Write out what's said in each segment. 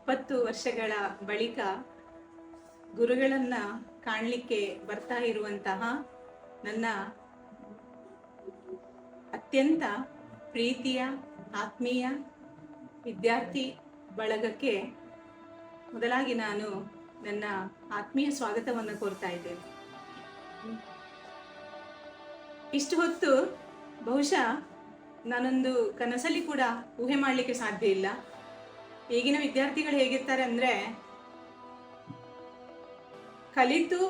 20 ವರ್ಷಗಳ ಬಳಿಕ ಗುರುಗಳನ್ನ ಕಾಣಲಿಕ್ಕೆ ಬರ್ತಾ ಇರುವಂತಹ ನನ್ನ ಅತ್ಯಂತ ಪ್ರೀತಿಯ ಆತ್ಮೀಯ ವಿದ್ಯಾರ್ಥಿ ಬಳಗಕ್ಕೆ ಮೊದಲಾಗಿ ನಾನು ನನ್ನ ಆತ್ಮೀಯ ಸ್ವಾಗತವನ್ನು ಕೋರ್ತಾ ಇದ್ದೇನೆ. ಇಷ್ಟು ಹೊತ್ತು ಬಹುಶಃ ನಾನೊಂದು ಕನಸಲ್ಲಿ ಕೂಡ ಊಹೆ ಮಾಡಲಿಕ್ಕೆ ಸಾಧ್ಯ ಇಲ್ಲ. ಈಗಿನ ವಿದ್ಯಾರ್ಥಿಗಳು ಹೇಗಿರ್ತಾರೆ ಅಂದ್ರೆ, ಕಲಿತು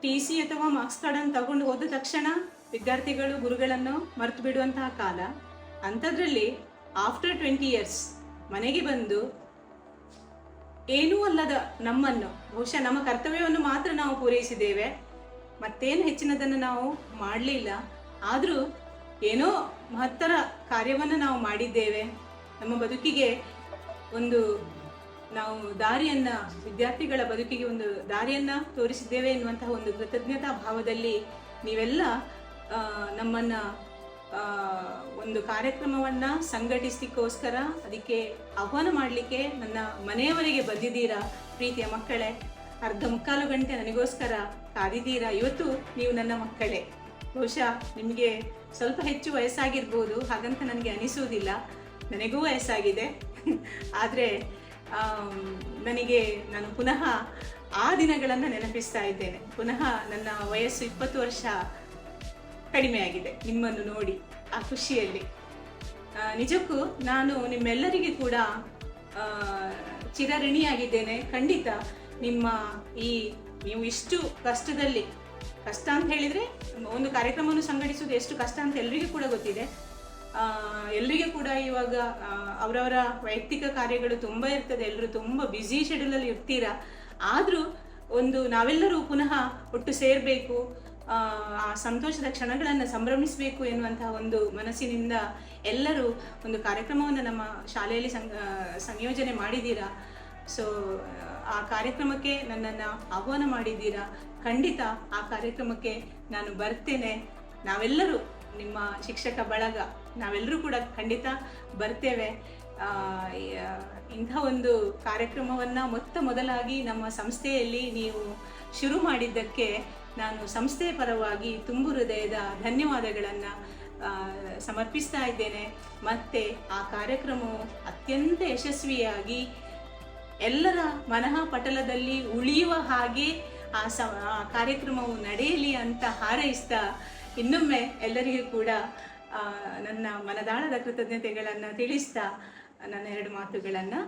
TC ಅಥವಾ ಮಾರ್ಕ್ಸ್ ಕಾರ್ಡ್ ಅನ್ನು ತಗೊಂಡು ಹೋದ ತಕ್ಷಣ ವಿದ್ಯಾರ್ಥಿಗಳು ಗುರುಗಳನ್ನು ಮರೆತು ಬಿಡುವಂತಹ ಕಾಲ. ಅಂಥದ್ರಲ್ಲಿ ಆಫ್ಟರ್ 20 years ಮನೆಗೆ ಬಂದು ಏನೂ ಅಲ್ಲದ ನಮ್ಮನ್ನು, ಬಹುಶಃ ನಮ್ಮ ಕರ್ತವ್ಯವನ್ನು ಮಾತ್ರ ನಾವು ಪೂರೈಸಿದ್ದೇವೆ, ಮತ್ತೇನು ಹೆಚ್ಚಿನದನ್ನು ನಾವು ಮಾಡಲಿಲ್ಲ. ಆದರೂ ಏನೋ ಮಹತ್ತರ ಕಾರ್ಯವನ್ನು ನಾವು ಮಾಡಿದ್ದೇವೆ. ನಮ್ಮ ಬದುಕಿಗೆ ಒಂದು ನಾವು ದಾರಿಯನ್ನು, ವಿದ್ಯಾರ್ಥಿಗಳ ಬದುಕಿಗೆ ಒಂದು ದಾರಿಯನ್ನು ತೋರಿಸಿದ್ದೇವೆ ಎನ್ನುವಂತಹ ಒಂದು ಕೃತಜ್ಞತಾ ಭಾವದಲ್ಲಿ ನೀವೆಲ್ಲ ನಮ್ಮನ್ನು ಒಂದು ಕಾರ್ಯಕ್ರಮವನ್ನು ಸಂಘಟಿಸಲಿಕ್ಕೋಸ್ಕರ ಅದಕ್ಕೆ ಆಹ್ವಾನ ಮಾಡಲಿಕ್ಕೆ ನನ್ನ ಮನೆಯವರೆಗೆ ಬಂದಿದ್ದೀರಾ. ಪ್ರೀತಿಯ ಮಕ್ಕಳೇ, ಅರ್ಧ ಮುಕ್ಕಾಲು ಗಂಟೆ ನನಗೋಸ್ಕರ ಕಾದಿದ್ದೀರಾ. ಇವತ್ತು ನೀವು ನನ್ನ ಮಕ್ಕಳೇ. ಬಹುಶಃ ನಿಮಗೆ ಸ್ವಲ್ಪ ಹೆಚ್ಚು ವಯಸ್ಸಾಗಿರ್ಬೋದು, ಹಾಗಂತ ನನಗೆ ಅನಿಸುವುದಿಲ್ಲ. ನನಗೂ ವಯಸ್ಸಾಗಿದೆ. ಆದರೆ ನಾನು ಪುನಃ ಆ ದಿನಗಳನ್ನು ನೆನಪಿಸ್ತಾ ಇದ್ದೇನೆ. ಪುನಃ ನನ್ನ ವಯಸ್ಸು 20 ವರ್ಷ ಕಡಿಮೆಯಾಗಿದೆ ನಿಮ್ಮನ್ನು ನೋಡಿ ಆ ಖುಷಿಯಲ್ಲಿ. ನಿಜಕ್ಕೂ ನಾನು ನಿಮ್ಮೆಲ್ಲರಿಗೆ ಕೂಡ ಚಿರಋಣಿಯಾಗಿದ್ದೇನೆ. ಖಂಡಿತ ನಿಮ್ಮ ನೀವು ಇಷ್ಟು ಕಷ್ಟದಲ್ಲಿ, ಕಷ್ಟ ಅಂತ ಹೇಳಿದರೆ ಒಂದು ಕಾರ್ಯಕ್ರಮವನ್ನು ಸಂಘಟಿಸುವುದು ಎಷ್ಟು ಕಷ್ಟ ಅಂತ ಎಲ್ರಿಗೂ ಕೂಡ ಗೊತ್ತಿದೆ. ಎಲ್ರಿಗೂ ಕೂಡ ಇವಾಗ ಅವರವರ ವೈಯಕ್ತಿಕ ಕಾರ್ಯಗಳು ತುಂಬ ಇರ್ತದೆ, ಎಲ್ಲರೂ ತುಂಬ ಬ್ಯುಸಿ ಶೆಡ್ಯೂಲಲ್ಲಿ ಇರ್ತೀರಾ. ಆದರೂ ನಾವೆಲ್ಲರೂ ಪುನಃ ಒಟ್ಟು ಸೇರಬೇಕು, ಆ ಸಂತೋಷದ ಕ್ಷಣಗಳನ್ನು ಸಂಭ್ರಮಿಸಬೇಕು ಎನ್ನುವಂತಹ ಒಂದು ಮನಸ್ಸಿನಿಂದ ಎಲ್ಲರೂ ಒಂದು ಕಾರ್ಯಕ್ರಮವನ್ನು ನಮ್ಮ ಶಾಲೆಯಲ್ಲಿ ಸಂಯೋಜನೆ ಮಾಡಿದ್ದೀರಾ. ಸೊ ಆ ಕಾರ್ಯಕ್ರಮಕ್ಕೆ ನನ್ನನ್ನು ಆಹ್ವಾನ ಮಾಡಿದ್ದೀರಾ. ಖಂಡಿತ ಆ ಕಾರ್ಯಕ್ರಮಕ್ಕೆ ನಾನು ಬರ್ತೇನೆ. ನಾವೆಲ್ಲರೂ ನಿಮ್ಮ ಶಿಕ್ಷಕ ಬಳಗ ನಾವೆಲ್ಲರೂ ಕೂಡ ಖಂಡಿತ ಬರ್ತೇವೆ. ಇಂಥ ಒಂದು ಕಾರ್ಯಕ್ರಮವನ್ನು ಮೊದಲಾಗಿ ನಮ್ಮ ಸಂಸ್ಥೆಯಲ್ಲಿ ನೀವು ಶುರು ಮಾಡಿದ್ದಕ್ಕೆ ನಾನು ಸಂಸ್ಥೆಯ ಪರವಾಗಿ ತುಂಬು ಹೃದಯದ ಧನ್ಯವಾದಗಳನ್ನು ಸಮರ್ಪಿಸ್ತಾ ಇದ್ದೇನೆ. ಮತ್ತು ಆ ಕಾರ್ಯಕ್ರಮವು ಅತ್ಯಂತ ಯಶಸ್ವಿಯಾಗಿ ಎಲ್ಲರ ಮನಃ ಪಟಲದಲ್ಲಿ ಉಳಿಯುವ ಹಾಗೆ ಆ ಕಾರ್ಯಕ್ರಮವು ನಡೆಯಲಿ ಅಂತ ಹಾರೈಸ್ತಾ ಇನ್ನೊಮ್ಮೆ ಎಲ್ಲರಿಗೂ ಕೂಡ ನನ್ನ ಮನದಾಳದ ಕೃತಜ್ಞತೆಗಳನ್ನು ತಿಳಿಸ್ತಾ ನನ್ನ 2 ಮಾತುಗಳನ್ನು